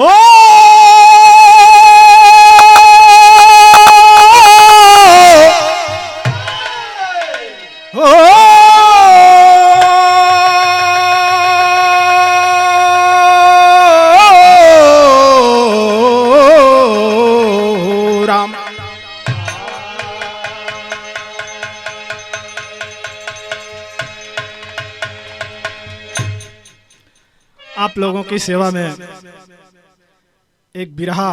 हो राम। आप लोगों की सेवा में एक बिरहा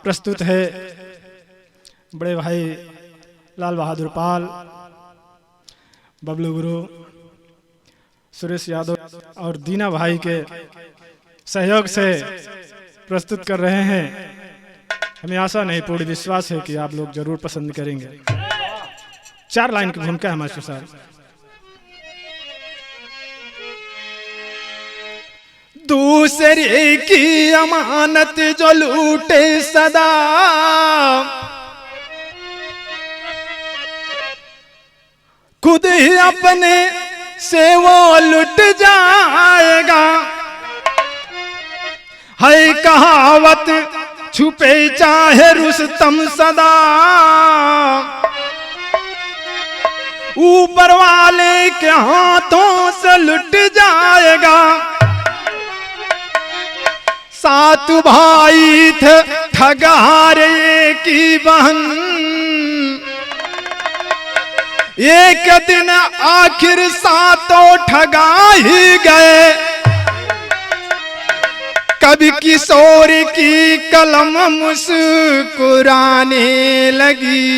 प्रस्तुत है। बड़े भाई लाल बहादुर पाल, बबलू गुरु, सुरेश यादव और दीना भाई के सहयोग से प्रस्तुत कर रहे हैं। हमें आशा नहीं पूर्ण विश्वास है कि आप लोग जरूर पसंद करेंगे। 4 लाइन की भूमिका है मास्टर साहब। दूसरे की अमानत जो लूटे सदा, खुद ही अपने से वो लुट जाएगा। है कहावत छुपे चाहे रुस्तम सदा, ऊपर वाले के हाथों से लुट जाएगा। 7 भाई थे ठगारे की बहन, एक दिन आखिर 7 ठगा ही गए। कभी किशोर की कलम मुस्कुराने लगी,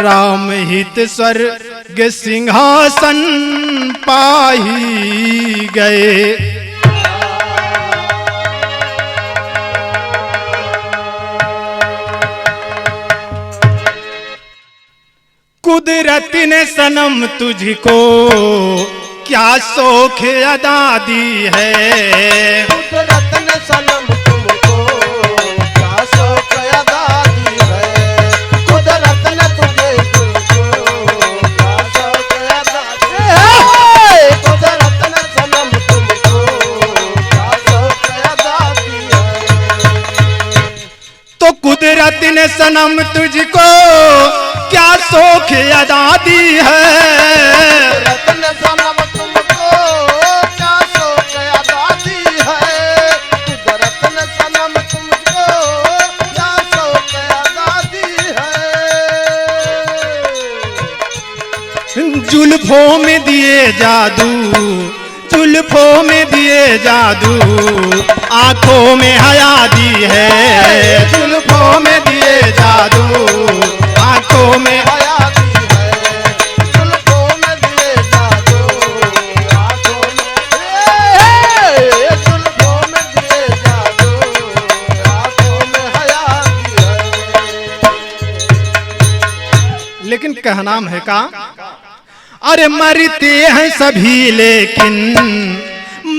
राम हित स्वर्ग सिंहासन पाही गए। कुदरत ने सनम तुझको क्या शौक अदा दी है। कुदरत ने सनम तुमको क्या शौक अदा दी है। कुदरत ने तुझको क्या शौक अदा दी है। कुदरत ने सनम तुमको क्या शौक अदा दी है। तो कुदरत ने सनम तुझको क्या शौक अदा दी है। कुदरत ने सनम तुमको क्या शौक अदा दी है। कुदरत ने सनम तुमको क्या शौक अदा दी है। जुल्फों में दिए जादू, जुल्फों में दिए जादू, आंखों में हया दी है। जुल्फों में दिए जादू, आंखों में हया दी है। जुल्फों में दिए जादू, आंखों में जुल्फों में दिए जादू, आंखों में हया दी है। लेकिन कहनाम है का, अरे मरते हैं सभी लेकिन,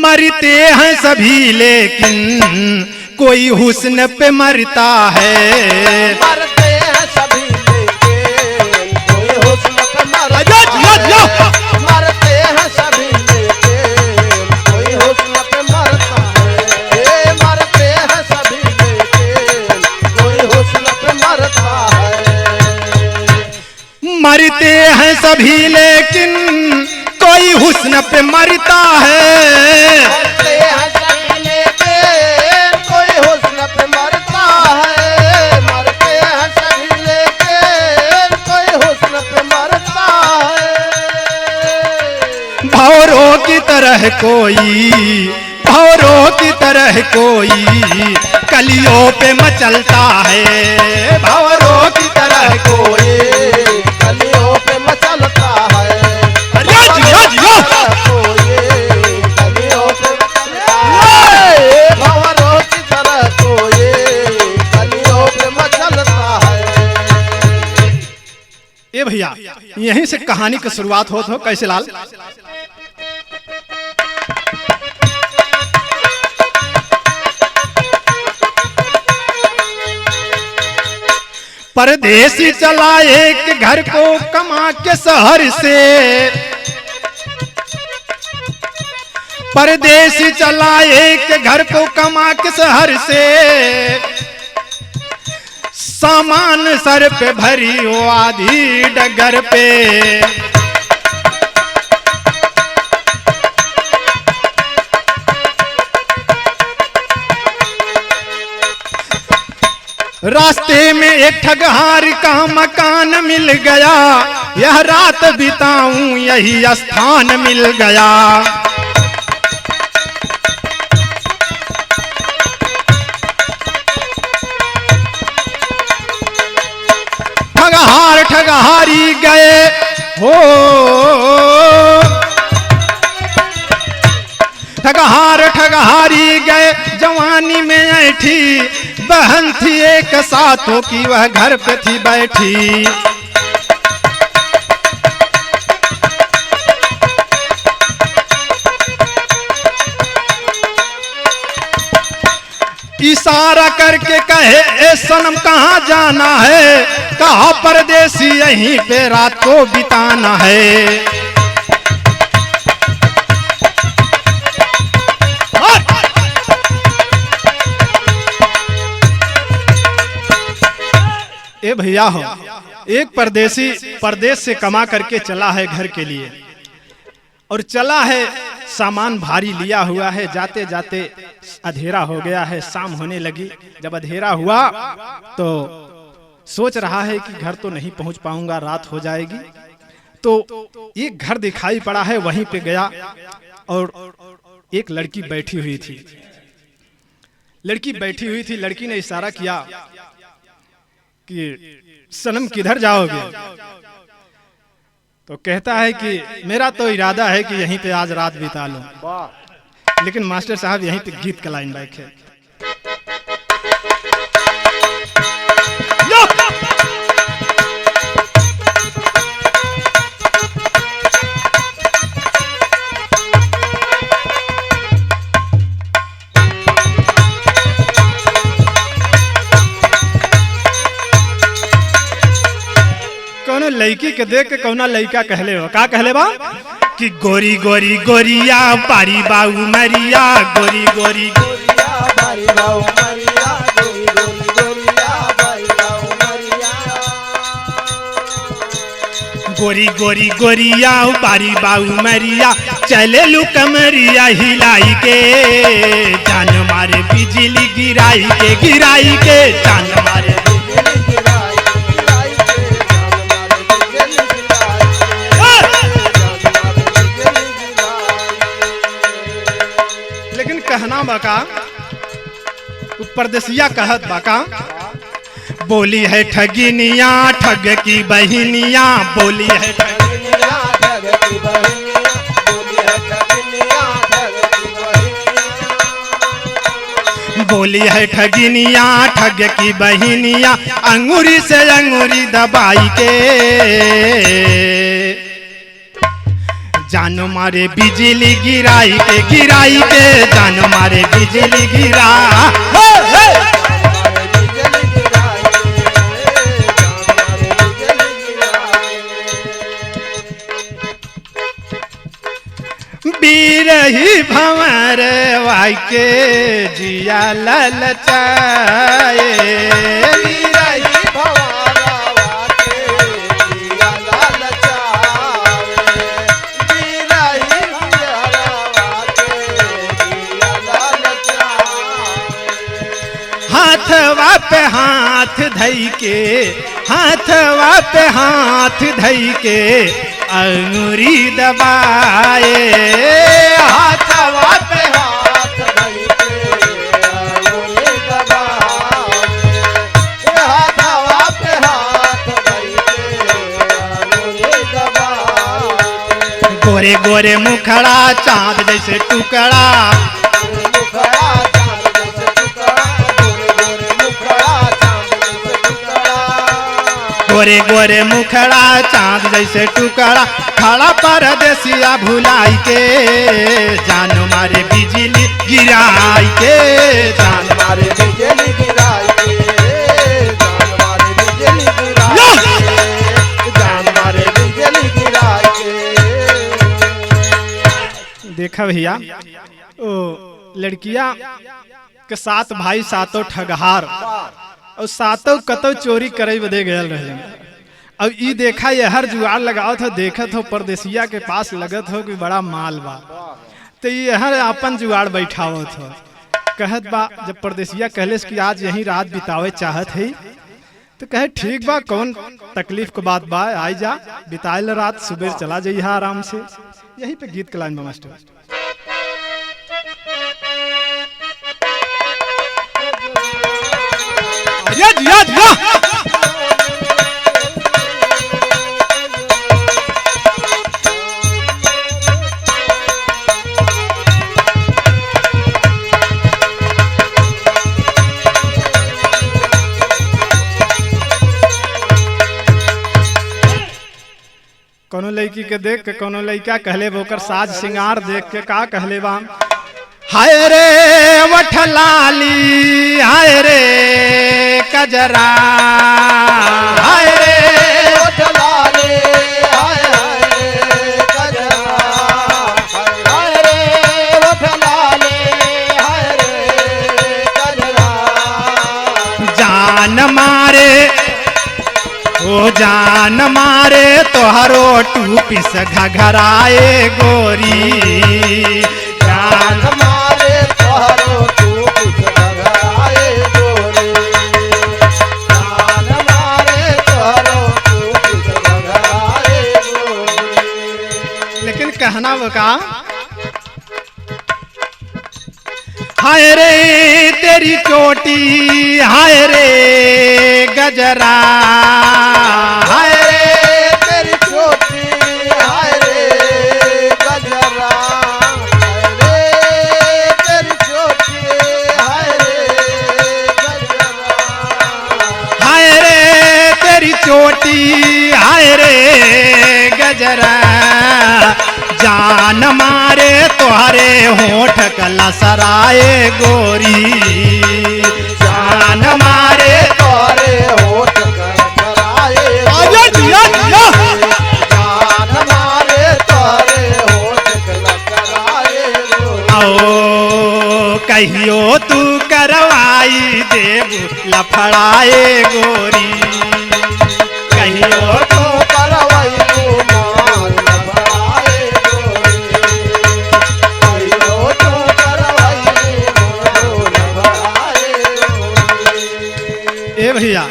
मरते हैं सभी लेकिन, कोई हुस्न पे मरता है। मरते हैं सभी लेकिन कोई हुस्न पे मरता है। मरते हैं सभी लेकिन कोई हुस्न पे मरता है। मरते हैं सभी लेकिन कोई हुस्न पे मरता है। मरते हैं सभी लेकिन कोई हुस्न पे मरता है। मरते हैं सभी लेकिन कोई हुस्न पे मरता है। मरते हैं सभी लेकिन कोई हुस्न पे मरता है। भौरों की तरह कोई, भौरों की तरह कोई कलियों पे मचलता है। भौरों की तरह कोई कलियों पे मचलता है। भंवरों की तरह कोई कलियों पे मचलता है। ये भैया यहीं से कहानी की शुरुआत हो कैसे लाल। परदेसी चला एक घर को कमा के शहर से, परदेसी चला एक घर को कमा के शहर से, सामान सर पे भरी हो आधी डगर पे। रास्ते में एक ठगहार का मकान मिल गया, यह रात बिताऊं यही स्थान मिल गया। ठगहार ठगहारी गए हो, ठगहार ठगहारी गए जवानी में ऐठी, बहन थी एक साथों की वह घर पे थी बैठी। इशारा करके कहे ए सनम कहाँ जाना है, कहा परदेसी यहीं पे रात को बिताना है। ए भैया हो, एक परदेसी परदेश से कमा करके चला है घर के लिए, और चला है सामान भारी लिया हुआ है। जाते जाते अंधेरा हो गया है, शाम होने लगी। जब अंधेरा हुआ तो सोच रहा है कि घर तो नहीं पहुंच पाऊंगा, रात हो जाएगी। तो एक घर दिखाई पड़ा है, वहीं पे गया और एक लड़की बैठी हुई थी। लड़की बैठी हुई थी, लड़की ने इशारा किया कि सनम किधर जाओगे? तो कहता है कि मेरा तो इरादा है कि यहीं पे आज रात बिता लूं। लेकिन मास्टर साहब यहीं पे गीत का लाइन बैक है। कौनो लड़की के देख के कौना लड़का कहले हो, का कहले बा कि गोरी गोरी गोरिया पारी बाऊ मरिया, गोरी गोरी गोरिया बारी बाऊ मरिया, गोरी गोरी गोरिया बारी बाऊ मरिया। गोरी गोरी गोरिया बारी बाऊ मरिया, चले लू कमरिया हिलाई के, जान मारे बिजली गिराई के, गिराई के जान मारे। कहना बाका परदेसिया कहत बाका, बोली है ठगिनिया ठग की बहिनिया, बोली है ठगिनिया ठग की बहिनिया, बोली है ठगिनिया ठग की बहिनिया। बोली है ठगिनिया ठग की बहिनिया, अंगूरी से अंगूरी दबाई के, जान मारे बिजली गिराई के, गिराई के जान मारे बिजली गिरा। बीरही भंवर वाई के जिया ललचाए, बीरही भंवर वाई के जिया ललचाए, बीरही भंवर वाई के जिया ललचाए। हाथवा पे हाथ धई के, हाथवा पे हाथ धई के अंगूरी दबाए, हाथवा पे हाथ धई के अंगूरी दबाए, हाथवा पे हाथ धई के अंगूरी दबाए। गोरे गोरे मुखड़ा चांद जैसे टुकड़ा, मुखड़ा चांद जैसे टुकड़ा, गोरे गोरे मुखड़ा चांद जैसे टुकड़ा, गोरे गोरे मुखड़ा चांद जैसे टुकड़ा, खड़ा परदेसिया भुलाई के, जान मारे बिजली गिराई के, जान मारे बिजली गिराई के, जान मारे बिजली गिराई के, जान मारे बिजली गिराई के। देखा भैया ओ लड़किया के 7 भाई 7 ठगहार और 7 कतौ चोरी करे बदे गयल रहे। अब ई देखा ये हर जुगाड़ लगाओ था, देखत हो परदेसिया के पास लगत हो कि बड़ा माल बा, तो ये हर अपन जुगाड़ बैठावत हो। कहत बा जब परदेसिया कहलेस कि आज यहीं रात बितावे चाहत है, तो कहे ठीक बा, कौन तकलीफ के बात बा, आई जा बिताए ला रात, सुबह चला जाइए आराम से। यहीं पे गीत कलाइन बा मास्टर। जिया जिया जिया कोनो लड़की के देख के कोनो लड़का कहले ओकर साज सिंगार देख के का कहले बा, हाय रे वठलाली, हाय रे कजरा, हाय रे वठलाली, हाय हाय कजरा, हाय रे वठलाली, हाय रे कजरा। जान मारे ओ जान मारे तोहरो टूपिस घघराए गोरी, जान मारे तोहरो टूपिस घघराए गोरी, जान मारे तोहरो टूपिस घघराए गोरी। लेकिन कहना वो का, हाय रे तेरी चोटी, हाय रे गजरा, हाय रे तेरी चोटी, हाय रे गजरा, हाय रे तेरी चोटी, हाय रे गजरा, हाय रे तेरी चोटी, हाय रे गजरा। जान मारे तुम्हारे होठ कलसराए गोरी, जान मारे तोरे होठ कलसराए गोरी, जान मारे तोरे होठ कलसराए गोरी। ओ कहियो तू करवाई देबू लफड़ाए गोरी, कहियो तो करवाई माल लफड़ाए गोरी, कहियो तो करवाई माल लफड़ाए गोरी। ए भैया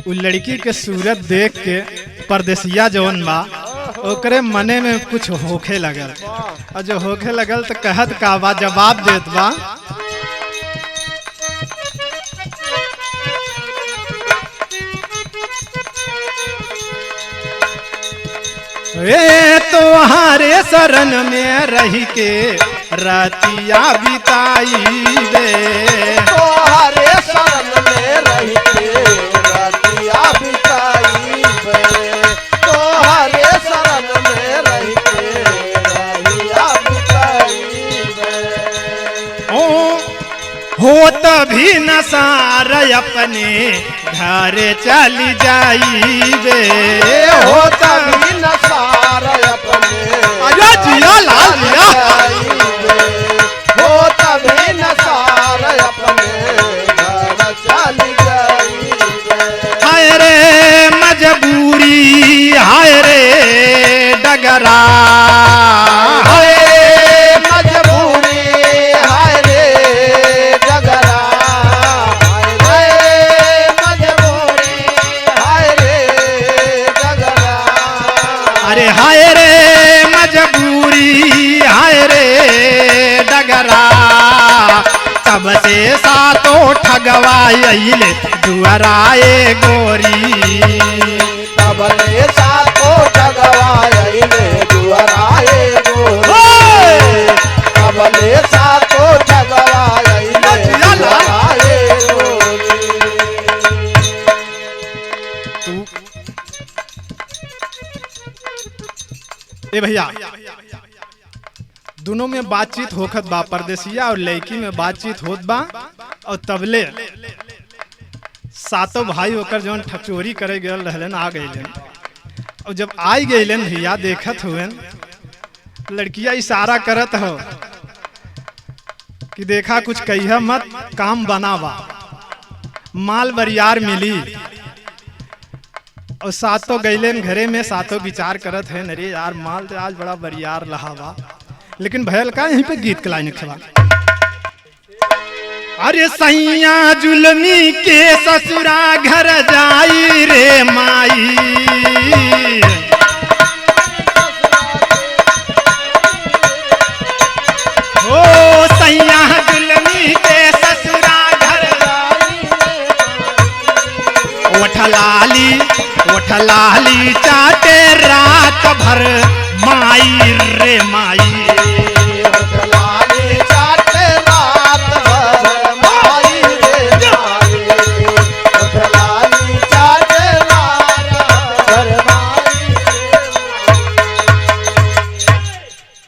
उ लड़की के सूरत देख के परदेसिया जवन बा ओकरे मने में कुछ होखे लगल, और जो होखे लगल तो कहत का बा, जवाब देत बा, ए तुम्हारे शरण में रही के रातिया बिताई बे, तोहरे शरण में रही के रातिया बिताई बे, तोहरे शरण में रही के रातिया बिताई बे। हो तभी नसार अपने घर चली जाई बे, हो तभी नसार अपने आजा जिया लाल जिया, हो तभी नसार अपने घर चली जाई बे। हाय रे मजबूरी, हाय रे डगरा, हाय रे मजबूरी, हाय रे डगरा, हाय रे मजबूरी, हाय रे डगरा। अरे हाय रे मजबूरी, हाय रे डगरा। तब से सातों ठगवाइले दुअराए गोरी, तबले सातो ठगवाइले दुअराए गोरी, तबले सातो ठगवाइले दुअराए गोरी। ए भैया दोनों में बातचीत होखत बा, परदेसिया और लड़की में बातचीत होत बा, और तबले सातों भाई होकर जौन ठचोरी करे गए रहलन आ गए, और जब आई गए भैया देखत हुए लड़कियां इशारा करत हो कि देखा कुछ कहिया मत, काम बनावा, माल बरियार मिली। और सातों गैलेन घरे में, सातों विचार करत है नरे यार माल तो आज बड़ा बरियार लहावा। लेकिन भयल का यहीं पे गीत के लाइन खवा, अरे सैया जुलमी के ससुरा घर जाई रे माई, ओ सैया जुलमी के ससुरा घर जाई, ओठलाली चाटे रात भर माई रे माई,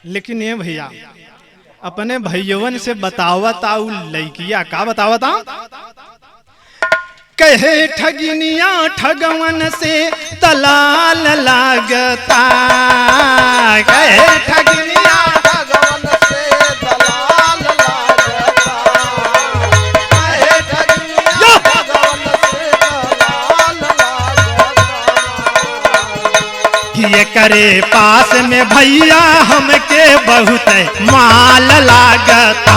लेकिन ये भैया अपने भैयवन से बतावत आउ लइकिया का बतावता, कहे ठगिनिया ठगवन से दलाल लागता, कहे ठगिनिया ठगवन से दलाल लागता, कहे ठगिनिया ठगवन से दलाल लागता, कि ये करे पास में भैया हमके बहुत माल लागता,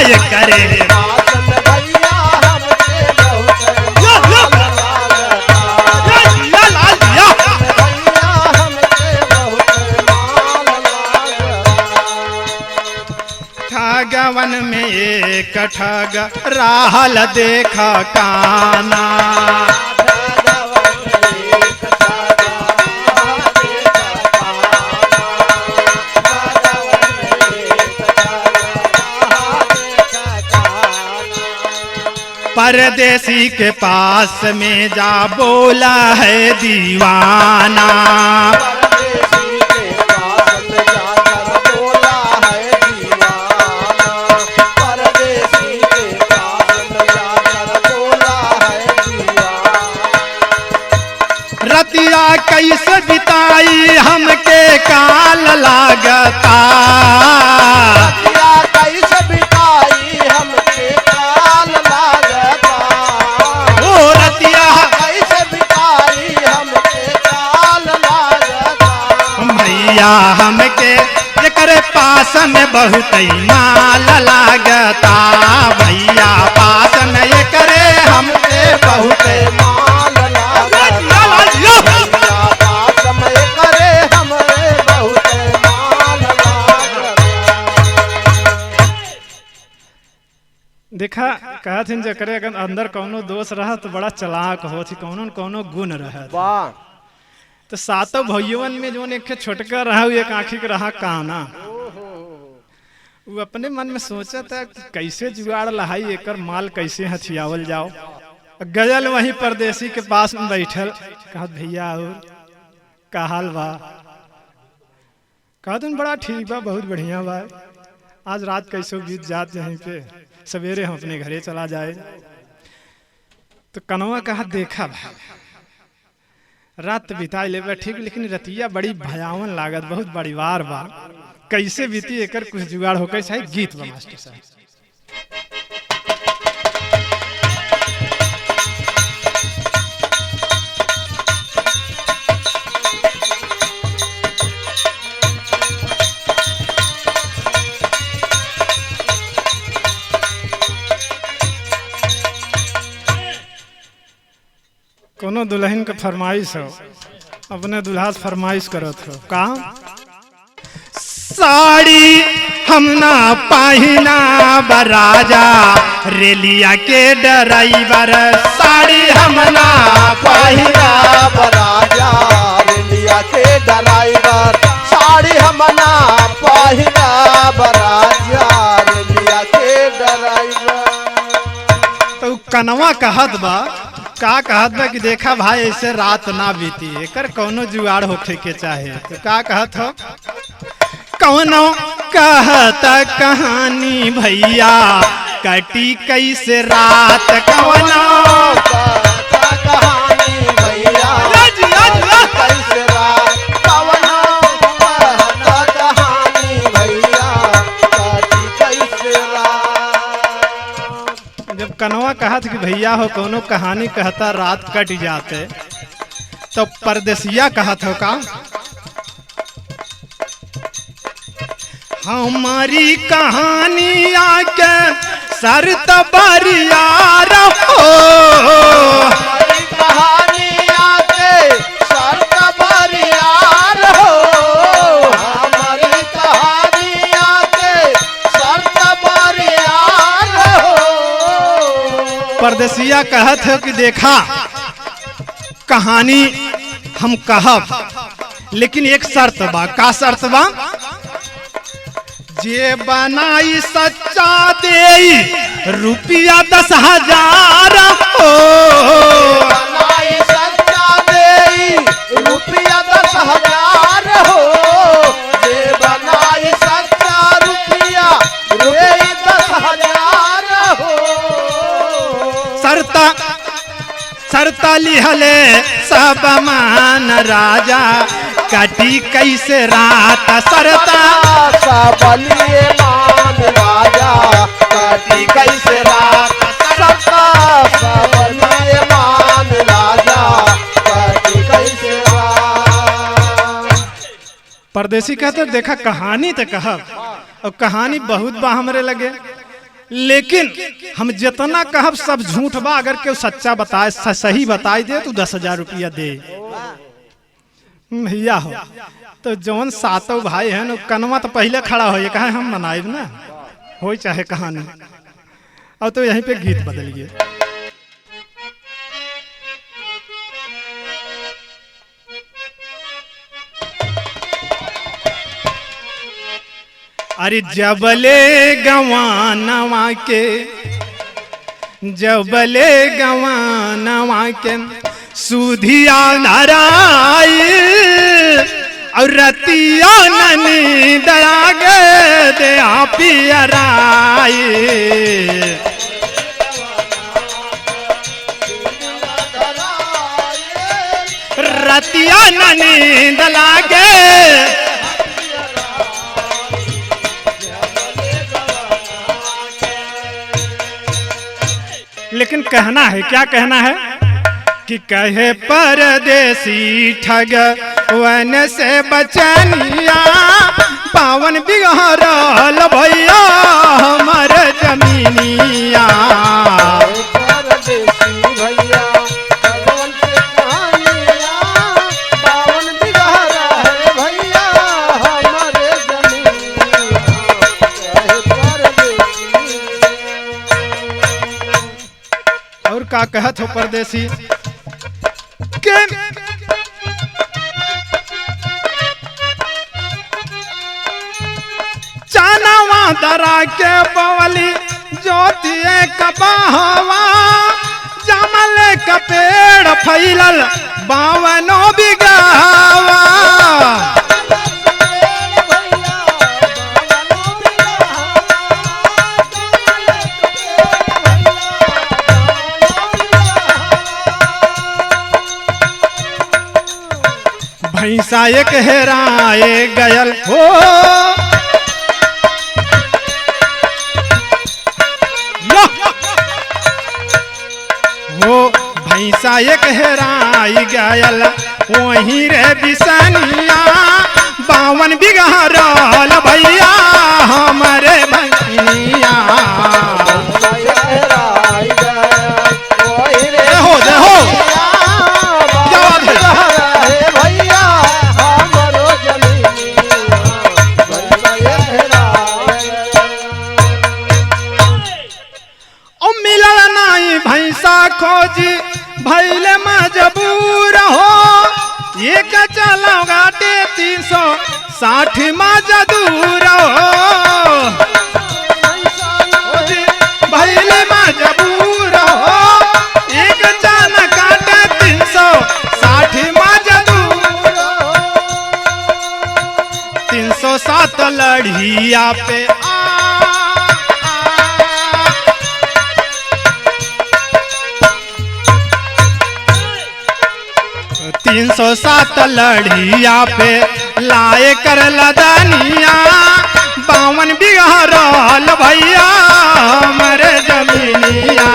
ये करे पास में भैया हमके बहुत ठगवन में एक ठग राहल देखा काना, परदेसी के पास में जा बोला है दीवाना, परदेसी के पास में जाकर बोला है दीवाना, परदेसी के पास में जाकर बोला है दीवाना, रतिया कैसे बिताई हमके काल लागता, रतिया कैसे बिताई हमके काल लागता, ओ रतिया कैसे बिताई हमके काल लागता, भैया हमके एकरे पास में बहुत माल लागता, भैया पास में एकरे हमके बहुत माल लागता, भैया पास में करे हमरे बहुत माल लागता। देखा कहत हिन जकरे अगर अंदर कौनो दोष रहा तो बड़ा चलाक हो थी, कौनो न कौनो गुण रहा। वाह, तो सातों भैयवन में जो एक छोटका रहा एक आँखी के रहा काना, वो अपने मन में सोचा था कि कैसे जुगाड़ लहाई एकर माल कैसे हथियावल जाओ। गजल वहीं परदेसी के पास में बैठल, कहा भैया और का हाल बा, कहा तुम बड़ा ठीक बा, बहुत बढ़िया बा, आज रात कैसे बीत जात यहीं पे, सवेरे हम अपने घरे चला जाए। तो कनवा कहा देखा भाई रात बिताई ले ठीक, लेकिन रतिया बड़ी भयावन लागत, बहुत बड़ी वार बा, कैसे बीती एकर कुछ जुगाड़ होकर चाहे गीत बा मास्टर साहब। कोनो दुल्हन के फरमाइश हो, अपने दुल्हा से फरमाइश करत हो, का साड़ी हम ना पहिना बराजा रेलिया के ड्राइवर, साड़ी हम ना पहिना बराजा रेलिया के ड्राइवर, साड़ी हम ना पहिना बराजा रेलिया के ड्राइवर। तो कनवा कहत बा, का कहत बा कि देखा भाई ऐसे रात ना बीती, एकर कौनो जुगाड़ होखे के चाहे। तो का कहत हो, कौनो कहता कहानी भैया कटी कैसे रात, कौनो कहता कहानी भैया कैसे रात, कौनो कहता कहानी कहत कि भैया हो कोनो कहानी कहता रात कट जाते, तो परदेसिया कहत हो का हमारी कहानी आके सर तबरियार हो, हमारी कहानी आके सर तबरियार हो, हमारी कहानी आके सर तबरियार हो। परदेसिया कहत हो कि देखा कहानी हम कहब, लेकिन एक शर्त बा। का शर्त बा? जे बनाई सच्चा दे रुपया 10,000 हो, बनाई सच्चा दे रुपया 10,000 हो, जे बनाई सच्चा रुपया दे 10,000 हो। सरता लिहले सब मान राजा कटी कैसे रात सरता सबलिए मान राजा कटी कैसे रात सरता, सबलिए मान राजा कटी कैसे रात। परदेसी कहते देखा कहानी तो कहब, और कहानी बहुत बा हमरे लगे, लेकिन हम जितना कहब सब झूठ बा। अगर केहू सच्चा बताए सही बताई दे तो 10,000 रुपया दे। भैया हो तो जौन सातों भाई हैं न कनवा तो पहले खड़ा हो, कहा हम मनाइब ना हो चाहे कहानी। अब तो यहीं पे गीत बदल गए। अरे जबले गवानवा के, जबले गवानवा के सुधिया नाराय, और रतिया ननी दयागे दे पियराय, रतिया ननी दलागे। लेकिन कहना है, क्या कहना है कि कहे परदेसी ठग वन से बचनिया, पावन बिगहरल भैया हमर जमीनिया। परदेसी भैया भगवान से कहानिया, पावन बिगहरा है भैया हमारे जमीनिया। परदेसी और का कहत हो परदेसी के चानवा दरा के बवली ज्योतिए कबाहवा, जमल का पेड़ फैलल बावनो बिगावा। भैंसा एक हेराए गयल हो, भैंसा एक हेराई गयल वहीं रे बिसनिया, 52 बिगहरल भैया हमारे भैनिया। हो मिलल नहीं भैंसा खोजी भैले मजबूर हो, एक चला गाटे 360 मजदूर हो, भैले मजबूर हो, एक चला काटे 360 मजदूर, 307 लड़िया पे 307 लड़िया पे लाए कर लदनिया, 52 बिगहरल भैया हमारे जमीनिया।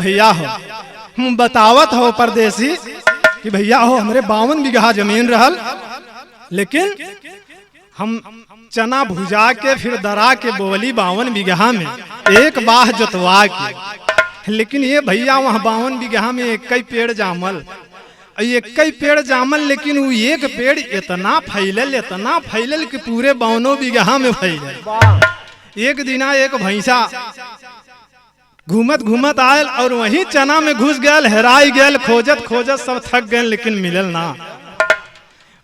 भैया हो बतावत हो परदेसी कि भैया हो हमरे 52 बीघा जमीन रहल, लेकिन हम चना भुजा के फिर दरा के बोवली 52 बीघा में एक बाह जोतवा के, लेकिन ये भैया वहाँ 52 बीघा में एक ही पेड़ जामल, एक ही पेड़ जामल, लेकिन वो एक पेड़ इतना फैलल कि पूरे 52 बीघा में फैलल। एक दिना एक भैंसा घूमत आयल और वही चना में घुस गयल, हेराई गयल, खोजत सब थक गए, लेकिन मिलल ना।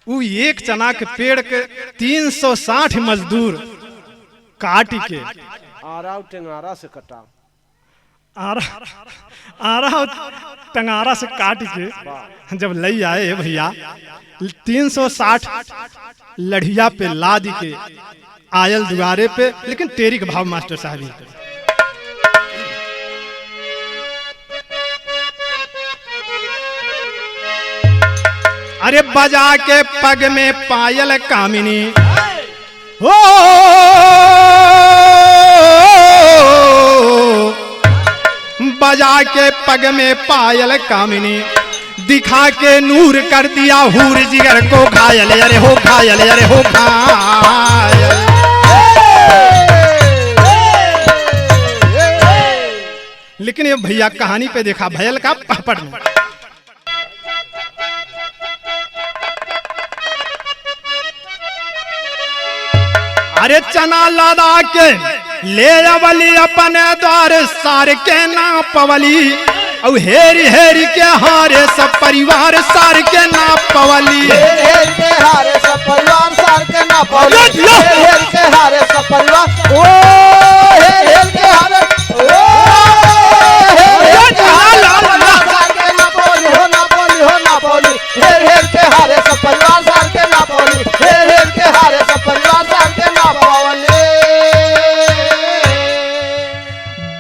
वो एक चना के पेड़ के 360 मजदूर काट के आरा टेंगारा से कटा, आरा टंगारा से काट के जब लई आए भैया 360 लड़िया पे लाद के आयल दुआरे पे, लेकिन तेरी का भाव मास्टर साहब अरे बजा के पग में पायल कामिनी हो, बजा के पग में पायल कामिनी, दिखा के नूर कर दिया हूर जिगर को घायल, अरे हो घायल, अरे हो घायल। लेकिन ये भैया कहानी पे देखा भयल का पहपट में, अरे चना लादा के ले अवली अपने द्वार सार के ना पवली, और हेरी हेरी के हारे सब परिवार सार के ना पवली, हेर के हारे सब परिवार सार के ना पवली, हेर के हारे सब परिवार, ओ हेर के हारे, ओ हेर के हारे सार के ना पवली, हो ना पवली, हो ना पवली, हेर के हारे सब परिवार सार के ना पवली, हेर के हारे सब परिवार सार के ना पवली।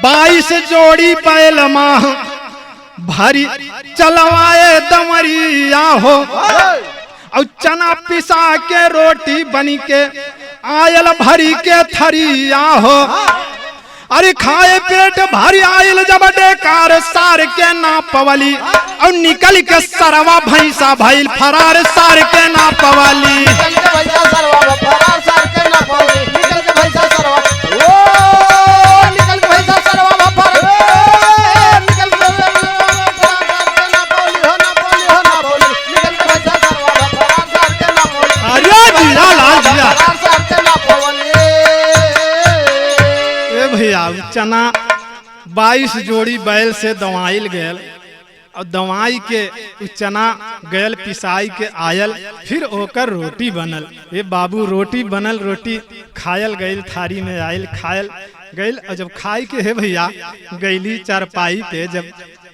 22 जोड़ी बैल माह भरी चलवाए दमरिया हो, और चना पिसा के रोटी बनी के आयल भरी के थरिया हो, अरे खाए पेट भरी आयल जब डेकार सार के ना पवली, और निकल के सरवा भैंसा भइल फरार सार के ना पवली, निकल के भैंसा सरवा फरार सार के ना पवली, निकल के भैंसा सरवा, ओ निकल के भैंसा सरवा फरार, निकल के भैंसा सरवा फरार के ना पवली, हो ना पवली, हो ना पवली, निकल के भैंसा सरवा फरार सार के ना पवली, अरे जिया लाल जिया फरार सार के ना पवली। ए भैया चना 22 जोड़ी बैल से दवाइल गयल, और दवाई के चना गयल पिसाई के आयल, फिर ओकर रोटी बनल, ये बाबू रोटी बनल, रोटी खायल गईल, थारी में आयल खायल गईल, और जब खाई के है भैया गईली चारपाई पे, जब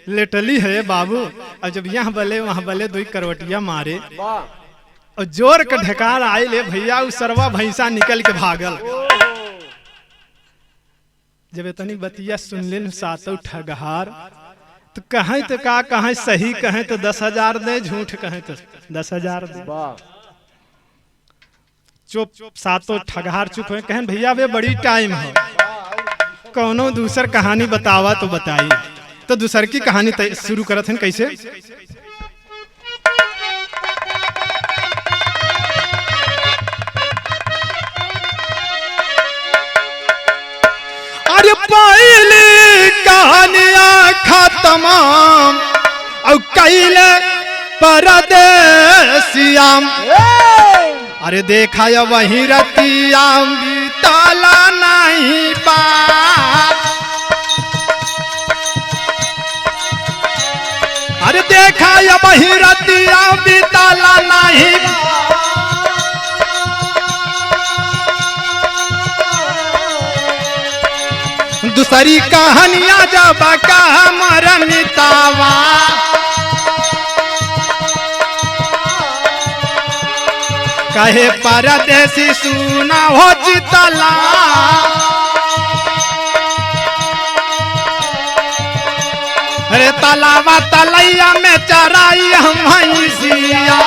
लेटली है बाबू, और जब यहाँ बले वहाँ बले 2 करवटिया मारे, और जोर के ढकार आयल भैया, उस सरवा भैंसा निकल के भागल। जब इतनी बतिया सुन लेन सातों ठगहार, तो कहें तो का कहें, सही कहें तो 10,000 दे, झूठ कहें तो 10,000 दे। चुप सातों ठगहार चुप है, कहें भैया वे बड़ी टाइम है, कौनो दूसर कहानी बतावा तो बताई, तो दूसर की कहानी शुरू करत हैं कैसे। अरे पहली कहानियां खत्म और कैले परदेसियाम, अरे देखा या वही रतिया बीताला नहीं बात, अरे देखा या वही रतिया बीताला नहीं, दूसरी कहानियां जब का मरनितावा, कहे परदेसी सुना हो चितला, अरे तलावा तलैया में चराई हम भैंसिया,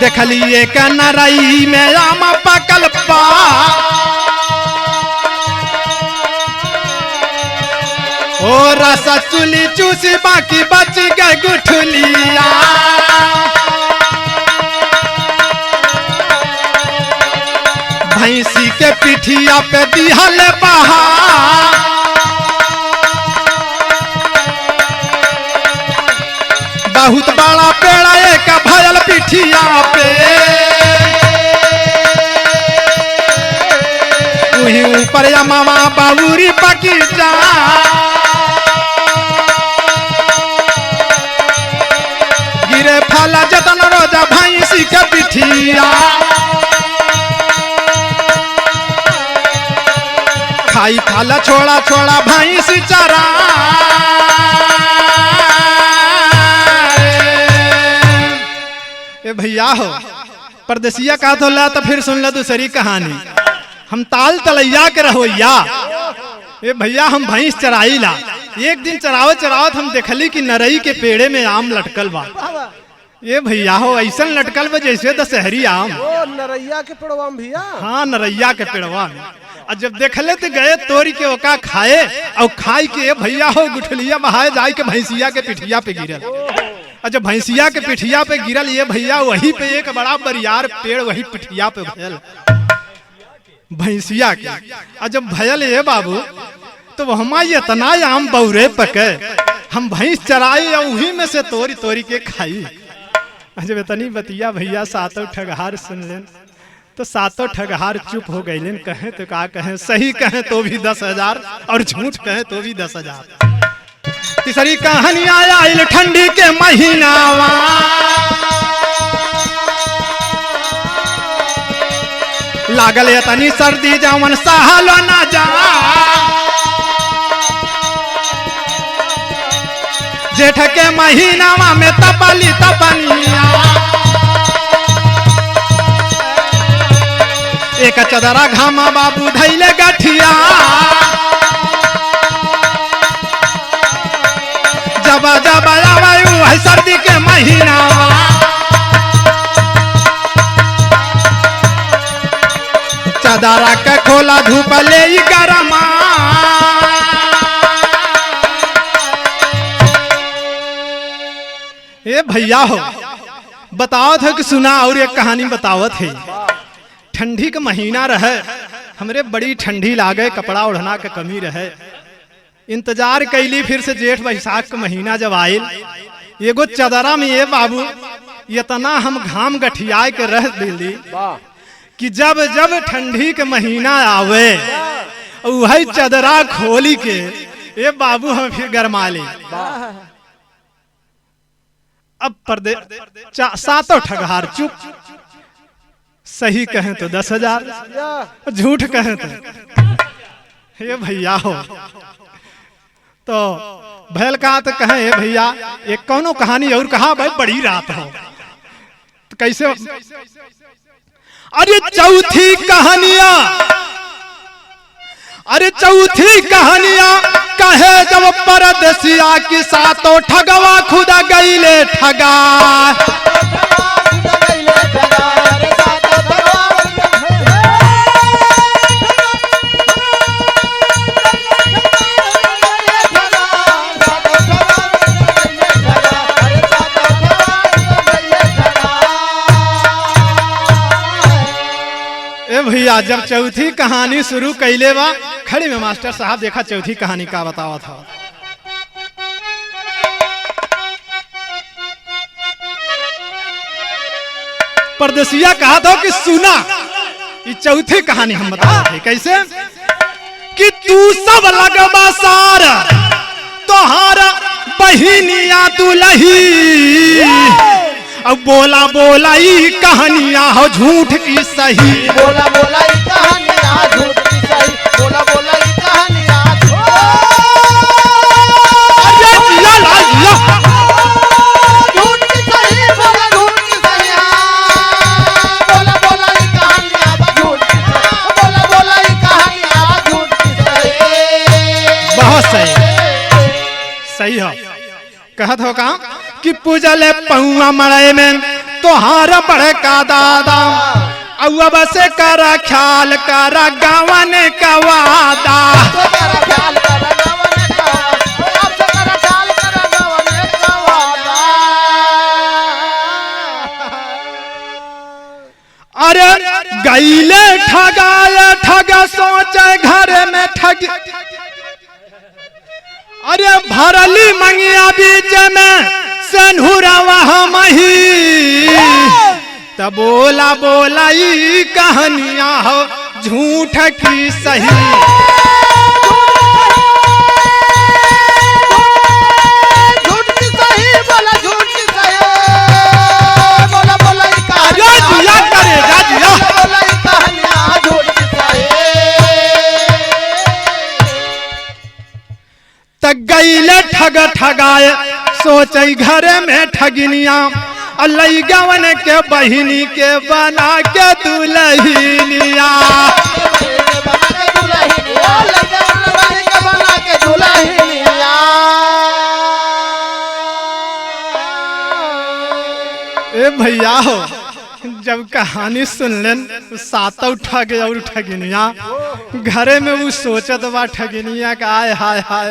देखलिए के नरई में आम पकल पा, ओ रसा चुली चूसी बाकी बच गए गुठलिया। भैंसी के पिठिया पे दिहल बहा, बहुत बड़ा पेड़ा एक भयल पिठिया पे, वही ऊपर मामा बाबूरी पकी जा। गिरे फला जतन रोजा भैंसी के पिठिया, खाई खाला छोड़ा छोड़ा भैंसी चरा। ए भैया हो परदेसिया का तो ला, तो फिर सुन ला दूसरी कहानी। हम ताल तलैया के रहोइया। ए भैया हम भैंस चराई ला। एक दिन चरावत चरावत हम देखली कि नरई के पेड़े में आम लटकल बा। ये भैया हो ऐसा लटकल बा जैसे दशहरी आम। ओ नरैया के पेड़वा में भैया। हाँ नरैया के पेड़वा में। और जब देखले तो गए तोरी के ओका खाए, और खाई के भैया हो गुठलिया बहाए जाए के भैंसिया के पिठिया पे गिरल। और जब भैंसिया के पिठिया पे गिरल ये भैया वही पे एक बड़ा बरियार पेड़ वही पिठिया पे भयल भैंसिया के। और जब भयल ये बाबू तो हमारे इतना आम बौरे पके, हम भैंस चराई और वही में से तोरी तोरी के खाई। जब इतनी बतिया भैया सातों ठगहार सुन लेन तो सातों ठगहार चुप हो गए। कहें तो का कहें, सही कहें तो भी 10,000 और झूठ कहें तो भी 10,000। तीसरी कहानी आया ठंडी के महीनावा, लागल इतनी सर्दी जवन सहलो ना जा। जेठ के महीनावा में तपली तपनिया, एक चदरा घामा बाबू धैले गठिया। जब जब आवे सर्दी के महीना, चदरा के खोला धूप ले गरमा। ए भैया हो बतावत है कि सुना, और एक कहानी बतावत है। ठंडी का महीना रहे, हमरे बड़ी ठंडी लागे, कपड़ा ओढ़ना के कमी रहे। इंतजार कैली फिर से जेठ बैसाख का महीना जब आयल, एगो चदरा में ये बाबू इतना हम घाम गठिया के रह दिली कि जब जब ठंडी के महीना आवे वही चदरा खोली के ये बाबू हम फिर गरमा ले। अब पर्दे सातों ठगहार चुप। सही कहें तो 10,000, झूठ कहें तो ये भैया हो। तो भैल कहा तो कहें भैया एक कौनो कहानी और कहा भाई बड़ी रात हो तो कैसे। अरे चौथी कहानियां, अरे चौथी कहानियां कहे जब परदेसिया की सातों ठगवा खुदा गईले ठगा। भैया जब चौथी कहानी शुरू कैले बा, खड़ी में मास्टर साहब देखा चौथी कहानी का बतावा था। परदेसिया कहा था कि सुना, ये चौथी कहानी हम बता रहे थे कैसे कि तू सब लगवा सार तोहारा बहिनिया दुलही। अब बोला बोला ही कहानियां हो झूठ की सही, बोला बोला ही कहानियां झूठ की सही, बोला बोला ही कहानियां झूठ की सही, बोला झूठ की सही, बोला बोला ही कहानियां झूठ की सही, बोला बोला ही कहानियां झूठ की सही। बहुत सही, सही हो। कहत हो का कि पूजले पहुआ मड़े में तोहारा बड़े का दादा, अब से करा ख्याल करा गावन का वादा। अरे गईले ठगाए ठगा सोचे घर में ठग, अरे भरली मंगिया बीच में सनहुरा वहाँ मही, तब बोला बोला ई कहानियां हो झूठ की सही। झूठ की सही बोला, झूठ की सही बोला, बोला ई जिया करे जिया बोला ई कहानियां झूठ की सही। तक गईले ठग ठगाए सोचे घर में ठगिनिया, अल्लाह गवन के बहिनी के बना के दुल्हनिया। ए भैया हो, जब कहानी सुन लेन सातों ठग और ठगिनिया घरे में वो सोचत बा ठगिनिया का आय हाय हाय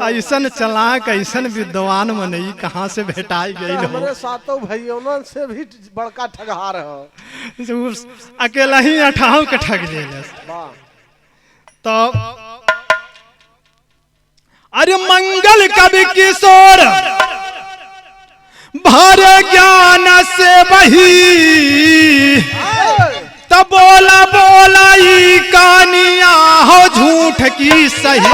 ऐसन चलाक ऐसन विद्वान मनई कहाँ से भेटाई गई हो। हमारे सातों भाइयों से भी बड़का ठगहार है, अकेला ही 18 के ठग ले। तो अरे मंगल कवि किशोर भारे ज्ञान से बही, तब बोला बोला ई कहानियां हो झूठ की सही।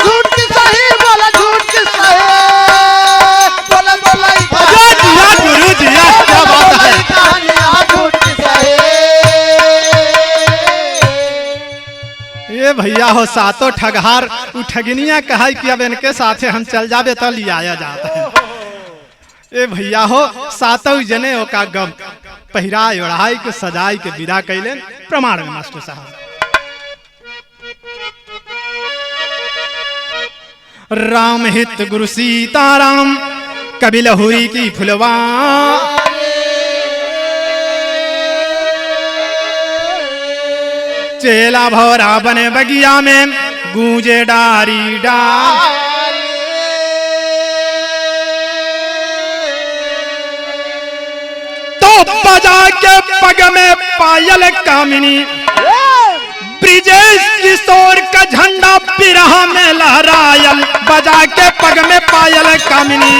झूठ की सही बोला, झूठ की सही बोला, बोला ई जिया गुरु जिया, क्या बात है। कहानियां झूठ की सही। ये भैया हो सातों ठगहार उ ठगिनिया कहा कि अब इनके साथे हम चल जाबे तो लियाया जाता है। ए भैया हो सातों जने ओका गम पहिराई ओढ़ाई के सजाई के विदा कैले। प्रमाण में मास्टर साहब राम हित गुरु सीताराम कवि लहुरी की फुलवा, चेला भौरा बने बगिया में गूंजे डारी डार, तो बजा के पग में पायल कामिनी, ब्रिजेश किशोर का झंडा बिरहा में लहरायल, बजा के पग में पायल कामिनी।